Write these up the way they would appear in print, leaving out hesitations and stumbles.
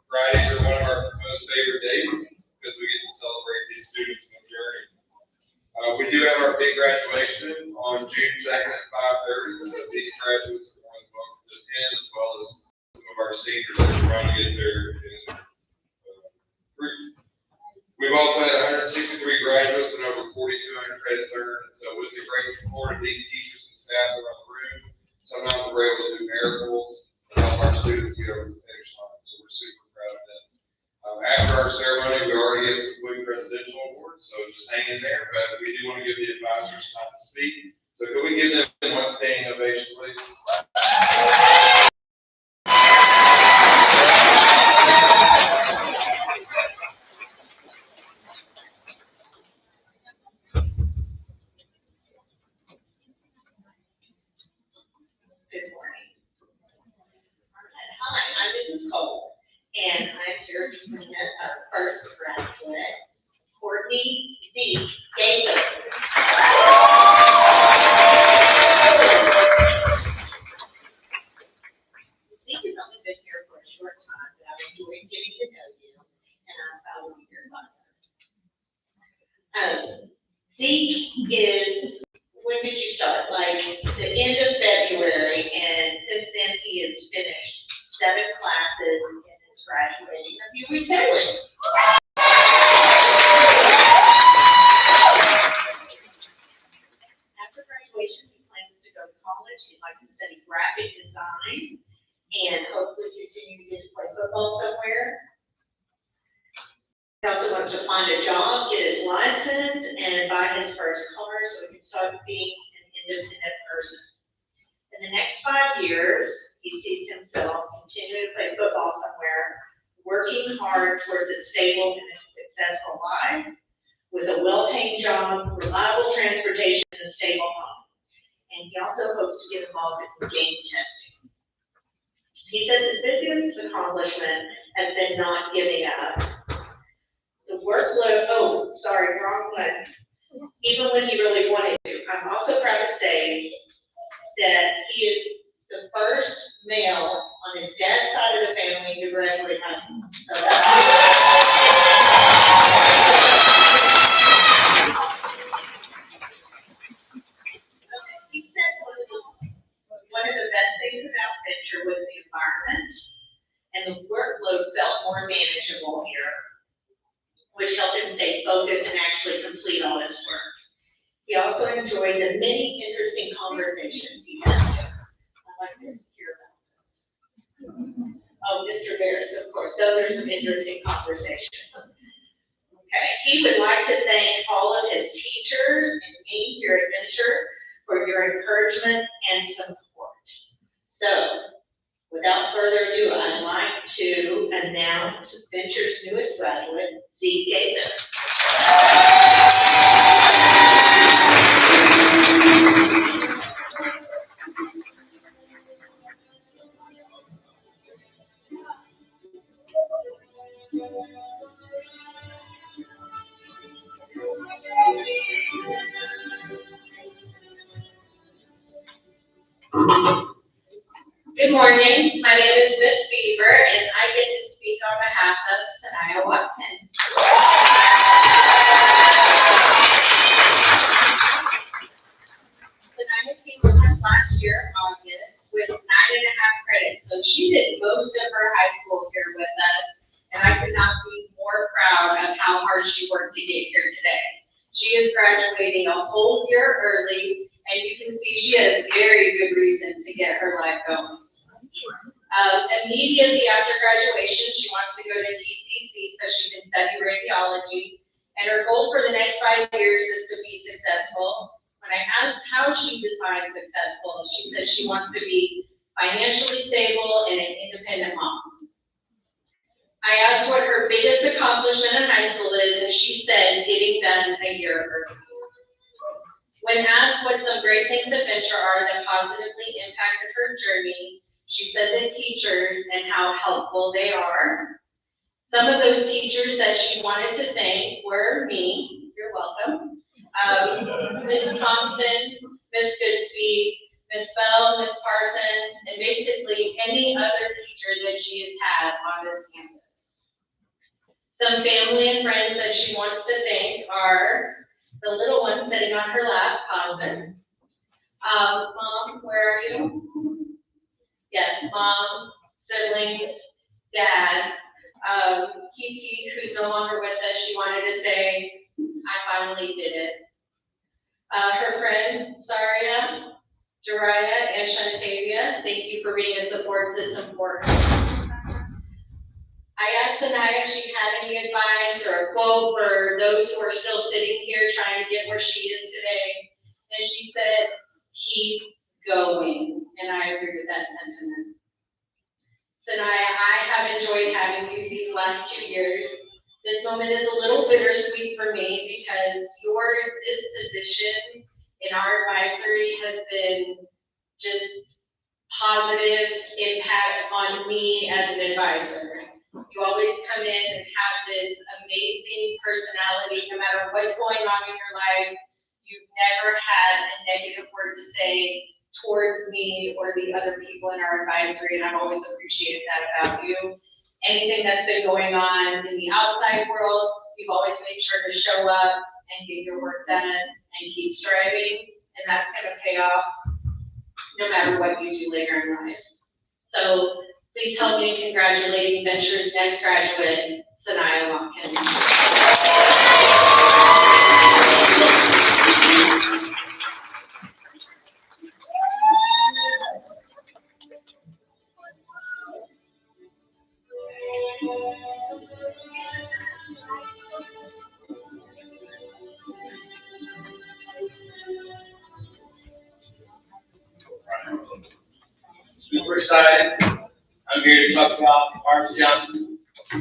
Fridays are one of our most favorite days because we get to celebrate these students in the journey. We do have our big graduation on June 2nd at 5:30, so these graduates are more than welcome to attend, as well as some of our seniors that are trying to get their group. We've also had 163 graduates and over 4,200 credits earned, and so with the great support of these teachers and staff around the room, sometimes we're able to do miracles and help our students get over the finish line, so we're super proud of them. After our ceremony, we already have some quick presidential awards, so just hang in there, but we do want to give the advisors time to speak. So could we give them one standing ovation, please? Good morning. Hi, I'm Mrs. Cole, and I'm here to present our first graduate, Courtney Z. Gables. Zeke has only been here for a short time, but I've enjoyed getting to know you, and I will be your advisor. Zeke is, when did you start? Like the end of February, and since then he has finished 7 classes and is graduating a few weeks early. After graduation, he plans to go to college. He'd like to study graphic design and hopefully continue to get to play football somewhere. He also wants to find a job, get his license, and buy his first car so he can start being an independent person. In the next 5 years, he sees himself continuing to play football somewhere, working hard towards a stable and a successful life, with a well-paying job, reliable transportation, and a stable home. And he also hopes to get involved in game testing. He says his biggest accomplishment has been not giving up. The workload, wrong one. Even when he really wanted to. I'm also proud to say that he is the first male on his dad's side of the family to graduate high school. So he said one of the best things about Venture was the environment, and the workload felt more manageable here, which helped him stay focused and actually complete all his work. He also enjoyed the many interesting conversations he had. I'd like to hear about those. Oh, Mr. Barris, of course, those are some interesting conversations. Okay, he would like to thank all of his teachers and me here at Venture for your encouragement and support. So, without further ado, I'd like to announce Venture's newest graduate, Zeke Gaither. Good morning. My name is Miss Beaver, and I get to speak on behalf of Sanaya Watkins. Sanaya came to us last year, August, with 9.5 credits, so she did most of her high school here with us, and I could not be more proud of how hard she worked to get here today. She is graduating a whole year early, and you can see she has very good reason to get her life going. Immediately after graduation, she wants to go to TCC so she can study radiology, and her goal for the next 5 years is to be successful. When I asked how she defines successful, she said she wants to be financially stable and an independent mom. I asked what her biggest accomplishment in high school is, and she said getting done a year early. When asked what some great things at Venture are that positively impacted her journey, she said the teachers and how helpful they are. Some of those teachers that she wanted to thank were me, you're welcome, Ms. Thompson, Ms. Goodspeed, Ms. Bell, Ms. Parsons, and basically any other teacher that she has had on this campus. Some family and friends that she wants to thank are the little one sitting on her lap, Cosmo. Mom, where are you? Yes, mom, siblings, dad, TT, who's no longer with us, she wanted to say, I finally did it. Her friend, Saria, Jariah, and Shantavia, thank you for being a support system for her. I asked Sanaya if she had any advice or a quote for those who are still sitting here trying to get where she is today. And she said, keep going. And I agree with that sentiment. Sanaya, I have enjoyed having you these last 2 years. This moment is a little bittersweet for me because your disposition in our advisory has been just positive impact on me as an advisor. You always come in and have this amazing personality, no matter what's going on in your life. You've never had a negative word to say towards me or the other people in our advisory, and I've always appreciated that about you. Anything that's been going on in the outside world, you've always made sure to show up and get your work done and keep striving, and that's going to pay off no matter what you do later in life. So please help me in congratulating Venture's next graduate, Sanaya Watkins. Super excited. I'm here to talk about Mark Johnson. So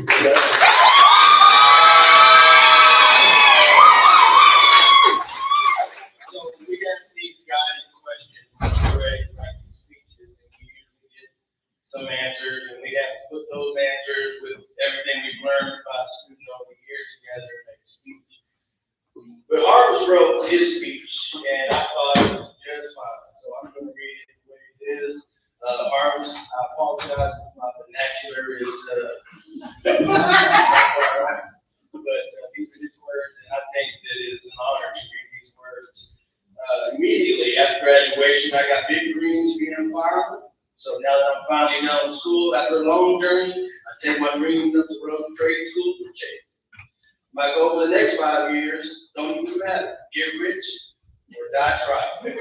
we ask these guys questions already practice speeches, and we usually get some answers, and we have to put those answers with everything we've learned about students over the years together and make a speech. But Harvest wrote his speech, and I thought it was just fine. So I'm going to read it the way it is. Harvest, I apologize if my vernacular is but these are his words, and I think that it is an honor to read these words. Immediately after graduation, I got big dreams being a fireman. So now that I'm finally done with school, after a long journey, I take my dreams up the road to trade school for chase. My goal for the next 5 years don't even matter. Get rich or die trying.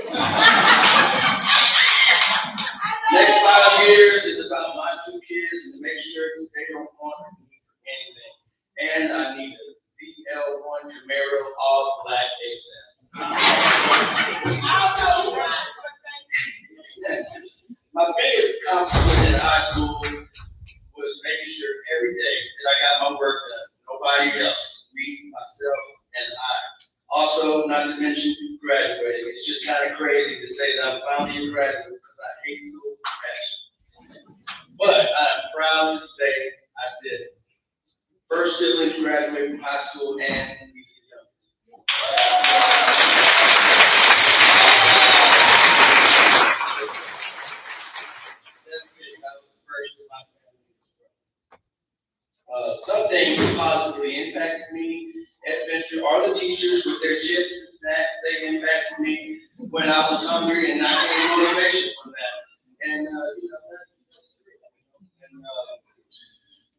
Next 5 years is about my 2 kids and to make sure that they don't want me for anything. And I need a ZL1 Camaro all black ASAP. My biggest accomplishment in high school was making sure every day that I got my work done. Nobody else, me, myself, and I. Also, not to mention graduating. It's just kind of crazy to say that I'm finally a graduate because I hate school passion. But I'm proud to say I did it. First sibling to graduate from high school and BC Youngest. Some things that positively impacted me at Venture are the teachers with their chips and snacks. They impacted me when I was hungry and not getting motivation from that. And, that's and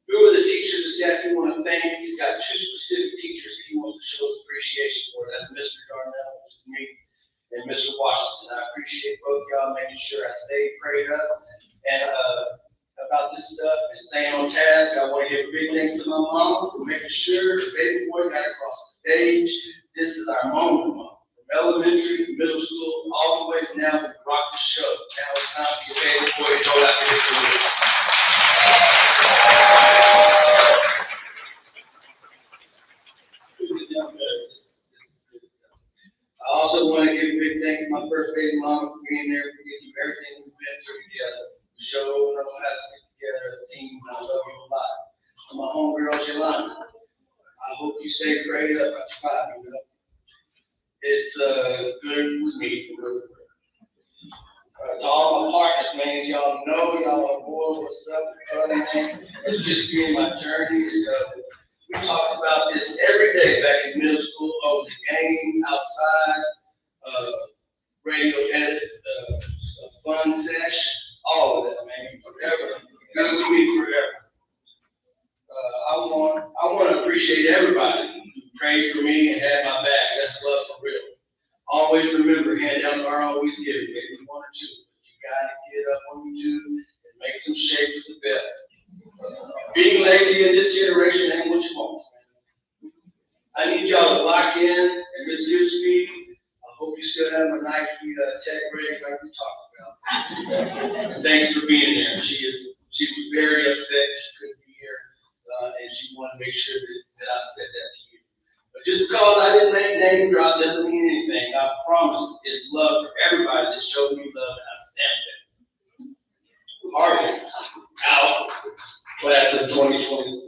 who are the teachers and staff you want to thank? He's got 2 specific teachers that he wants to show his appreciation for. That's Mr. Darnell, which is me, and Mr. Washington. I appreciate both y'all making sure I stay prayed up. And, about this stuff and staying on task. I want to give big thanks to my mom for making sure the baby boy got across the stage. This is our moment, Mom. From elementary to middle school, all the way to now to rock the show. Now it's time for your baby boy to go out there to do it. I also want to give a big thanks to my first baby mom for being there, for getting everything we've been through together. We showed how to stick together as a team, and I love you a lot. To my homegirl, Jelani, I hope you stay prayed up at 5, you know. It's good with me, really. To all my partners, man, y'all know, y'all are boy, what's up, brother, man. It's just been my journey. We talked about this every day back in middle school, over the game, outside, radio edit, fun sesh, all of that, man, forever. Good with me forever. I want to appreciate everybody who prayed for me and had my back. That's love for real. Always remember, handouts are always given, maybe one or two, but you gotta get up when you do and make some shake for the better. Being lazy in this generation ain't what you want. I need y'all to lock in, and Ms. Gillespie, I hope you still have my Nike tech ready like we talked about. And thanks for being there. She was very upset she couldn't be here, and she wanted to make sure that I said that to you. But just because I didn't make name drop doesn't mean anything. I promise it's love for everybody that showed me love, and I stand there. Harvest out, class of 2026.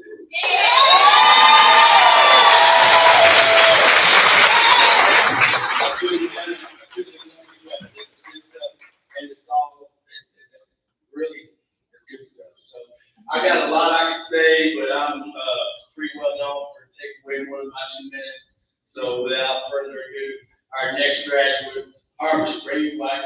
I got a lot I could say, but I'm pretty well known for taking away more than my 2 minutes. So without further ado, our next graduate, Harvest Brady White.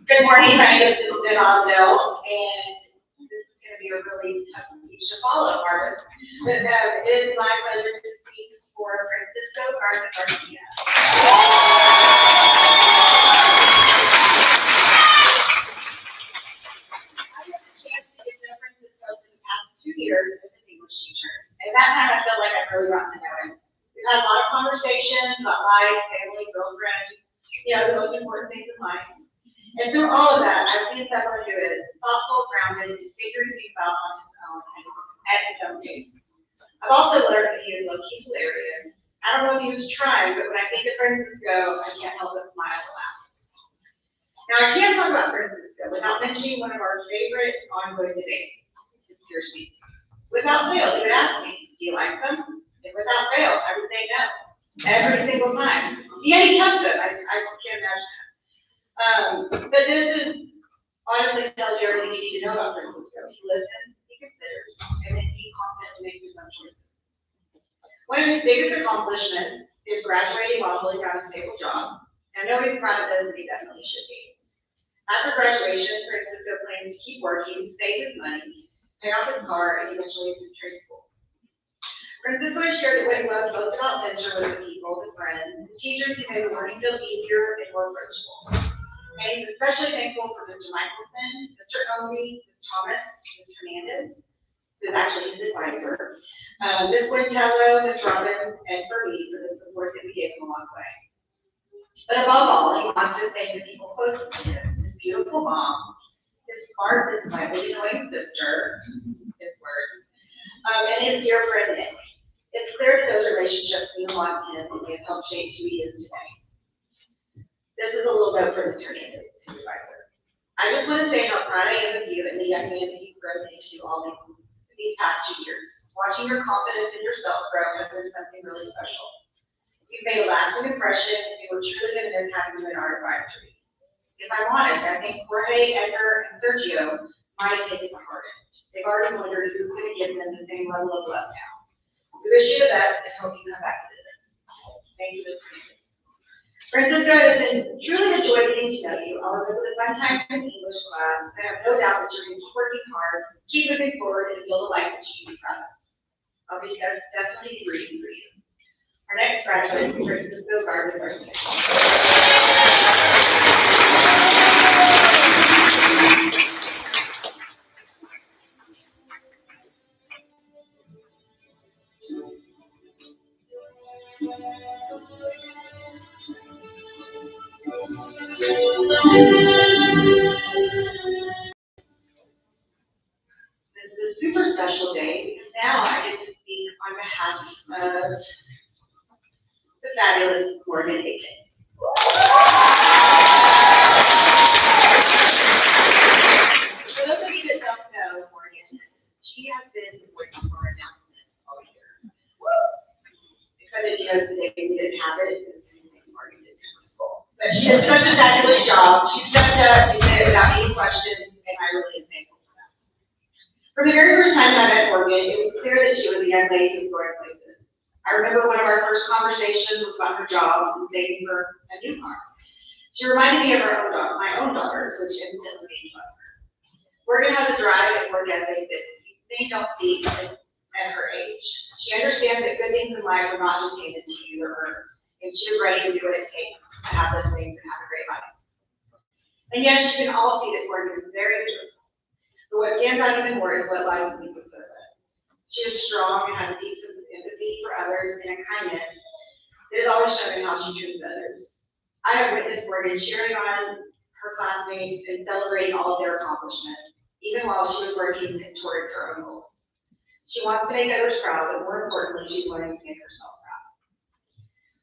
Good morning, my name is Susan Osdell, and this is going to be a really tough speech to follow, Marvin. But it is my pleasure to speak for Francisco Garza Garcia. I had the chance to get to know Francisco for the past 2 years as an English teacher, and that time I feel like I've really gotten to know him. We've had a lot of conversations about life, family, girlfriend, the most important things in life. And through all of that, I've seen someone who is thoughtful, grounded, and figuring things out on his own at his own pace. I've also learned that he is low-key hilarious. I don't know if he was trying, but when I think of Francisco, I can't help but smile and laugh. Now, I can't talk about Francisco without mentioning one of our favorite ongoing debates, conspiracies. Without fail, he would ask me, do you like them? And without fail, I would say no. Every single time. Yeah, he kept them. I can't imagine that. But this is honestly tells you everything you need to know about Francisco. He listens, he considers, and then he confidently makes his own choices. One of his biggest accomplishments is graduating while holding down a stable job. I know he's proud of this, and he definitely should be. After graduation, Francisco plans to keep working, save his money, pay off his car, and eventually attend trade school. Francisco has shared that what he loves most about Venture was the people, the friends, the teachers who made the learning feel easier and more approachable. And he's especially thankful for Mr. Michelson, Mr. Omi, Ms. Thomas, Ms. Hernandez, who's actually his advisor, Ms. Quintello, Ms. Robbins, and for me for the support that we gave him along the way. But above all, he wants to thank the people closest to him, his beautiful mom, his smart and slightly annoying sister, his word, and his dear friend Nick. It's clear that those relationships mean a lot to him and they have helped shape who he is today. This is a little note from Mr. Hernandez, his advisor. I just want to say how proud I am of you and the young man that you've grown into all these past 2 years. Watching your confidence in yourself grow has been something really special. You've made a lasting impression, and we're truly going to miss having you in our advisory. If I'm honest, I think Jorge, Edgar, and Sergio might take it the hardest. They've already wondered who's going to give them the same level of love now. We wish you the best and hope you come back to visit. Thank you, Mr. Hernandez. Francisco, has been truly a joy getting to know you. I'll remember the fun time in English class. I have no doubt that you're going to keep working hard, keep moving forward, and build a life that you proud of. I'll be definitely rooting for you. Our next graduate is Francisco Garza Garcia. This is a super special day because now I get to speak on behalf of the fabulous Morgan Aiken. But she did such a fabulous job. She stepped up and did it without any questions, and I really am thankful for that. From the very first time that I met Morgan, it was clear that she was a young lady who was going places. I remember one of our first conversations was on her job and saving for a new car. She reminded me of her own daughter, my own daughters, which instantly made me love her. Morgan has a drive and work ethic that many don't see at her age. She understands that good things in life are not just handed to you or earned, and she is ready to do what it takes to have those things and have a great life. And yes, you can all see that Morgan is very truthful. But what stands out even more is what lies beneath the surface. She is strong and has a deep sense of empathy for others and a kindness that is always shown in how she treats others. I have witnessed Morgan cheering on her classmates and celebrating all of their accomplishments, even while she was working towards her own goals. She wants to make others proud, but more importantly, she's learning to make herself proud.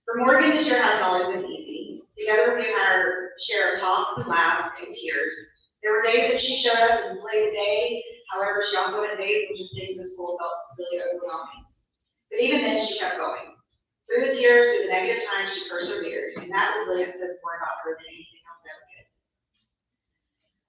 For Morgan, this year hasn't always been easy. Together, we've had our share of talks and laughs and tears. There were days that she showed up and slayed the day. However, she also had days when just getting to school felt really overwhelming. But even then, she kept going. Through the tears, through the negative times, she persevered, and that resilience says more about her than anything else ever could.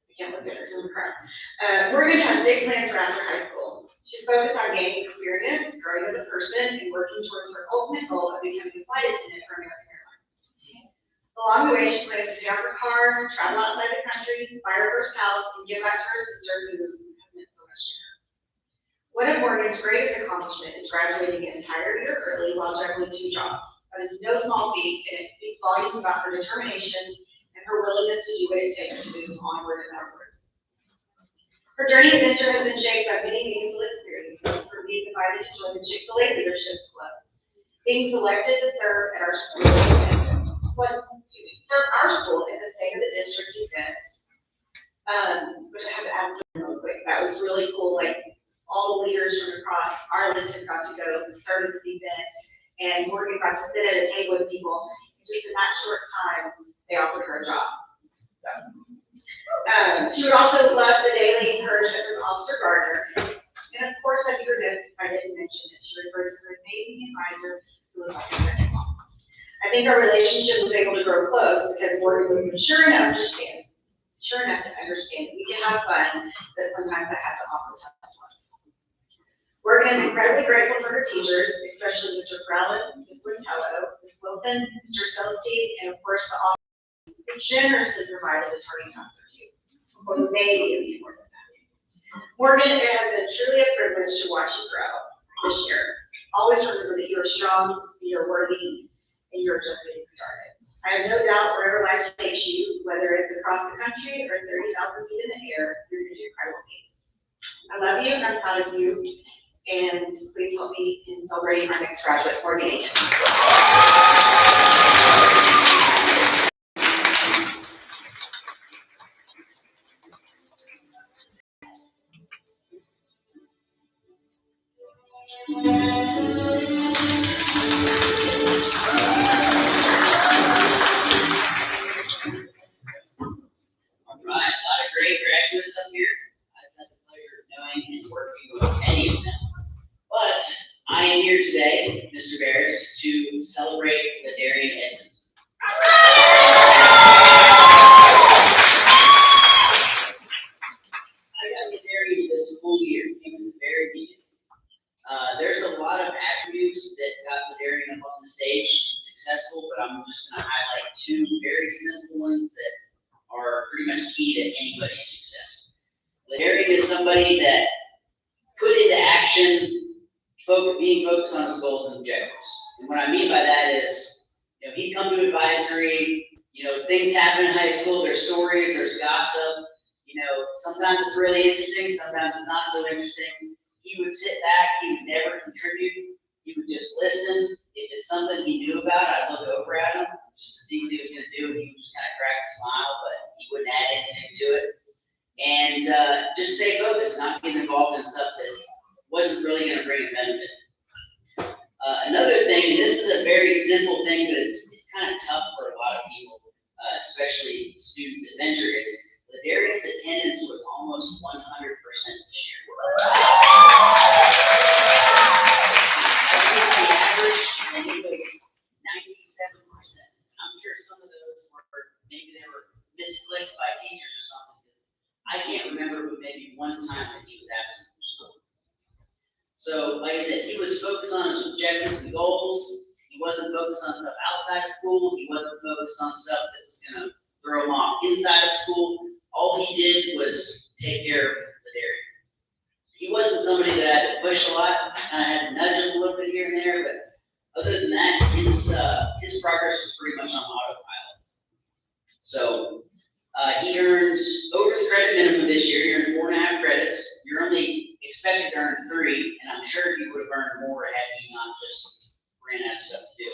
I can't look at her, so I'm crying. Morgan has big plans for after high school. She's focused on gaining experience, growing as a person, and working towards her ultimate goal of becoming a flight attendant for American Airlines. Along the way, she plans to pay off her car, travel outside the country, buy her first house, and give back to her sister who has meant so much to her. One of Morgan's greatest accomplishments is graduating an entire year early while juggling 2 jobs. That is no small feat, and it speaks volumes about her determination and her willingness to do what it takes to move onward and upward. Her journey adventure has been shaped by many meaningful experiences, from being invited to join the Chick-fil-A Leadership Club, being selected to serve at our school, serve our school in the state of the district event, which I have to add something real quick. That was really cool. Like, all the leaders from across Arlington got to go to the start of this event, and Morgan got to sit at a table with people. Just in that short time, they offered her a job. So. She would also love the daily encouragement from Officer Gardner. And of course, I'd be remiss if I didn't mention that she referred to her amazing advisor who was like a second mom. I think our relationship was able to grow close because Morgan was mature enough to understand we can have fun, but sometimes I had to offer tough love. Morgan is incredibly grateful for her teachers, especially Mr. Corrales, Ms. Listello, Ms. Wilson, Mr. Celestine, and of course the office who generously provided the tardy master too. Or maybe even more than that. Morgan, it has been truly a privilege to watch you grow this year. Always remember that you are strong, you are worthy, and you're just getting started. I have no doubt wherever life takes you, whether it's across the country or 30,000 feet in the air, you're going to do incredible things. I love you, and I'm proud of you, and please help me in celebrating our next graduate, Morgan Aiken. Today, Mr. Barris, to celebrate Ladarian Edmondson. I got Ladarian this school year, from the very beginning. There's a lot of attributes that got Ladarian up on the stage and successful, but I'm just going to highlight 2 very simple ones that are pretty much key to anybody's success. Ladarian is somebody that put into action being focused on his goals and objectives. And what I mean by that is, he'd come to advisory, things happen in high school, there's stories, there's gossip, sometimes it's really interesting, sometimes it's not so interesting. He would sit back, he would never contribute, he would just listen. If it's something he knew about, I'd look over at him just to see what he was going to do, and he would just kind of crack a smile, but he wouldn't add anything to it. And just stay focused, not get involved in stuff that wasn't really going to bring a benefit. Another thing, and this is a very simple thing, but it's kind of tough for a lot of people, especially students at Venture, is Ladarian's attendance was almost 100% this year. The average, I think, was 97%. I'm sure some of those were remember but maybe one time that he was absent from school. So, like I said, he was focused on his objectives and goals. He wasn't focused on stuff outside of school. He wasn't focused on stuff that was gonna throw him off inside of school. All he did was take care of the dairy. He wasn't somebody that had to push a lot. I kind of had to nudge him a little bit here and there, but other than that, his progress was pretty much on autopilot. So, he earned over the credit minimum this year. He earned 4.5 credits. You're only expected to earn 3, and I'm sure he would have earned more had he not just ran out of stuff to do.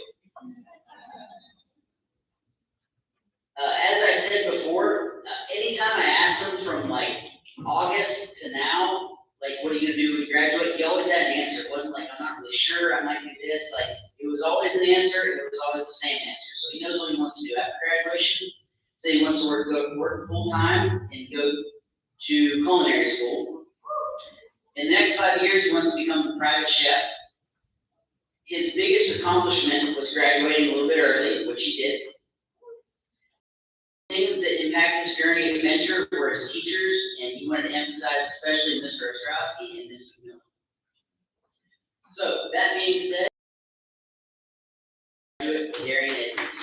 As I said before, anytime I asked him from like August to now, like, what are you gonna do when you graduate? He always had an answer. It wasn't like, I'm not really sure, I might do this. Like, it was always an answer, and it was always the same answer. So he knows what he wants to do after graduation. So he wants to work full time and go to culinary school. In the next 5 years, he wants to become a private chef. His biggest accomplishment was graduating a little bit early, which he did. Things that impacted his journey of adventure were his teachers, and he wanted to emphasize especially Mr. Ostrowski and Ms. McMillan. So, that being said, Darian Edmonds.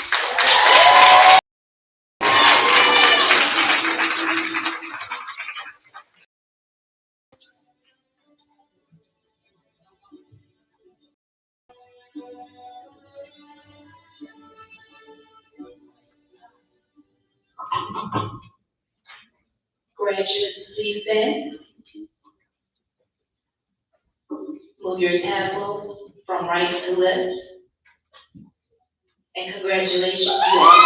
Graduates, please stand. Move your tassels from right to left. And congratulations, you all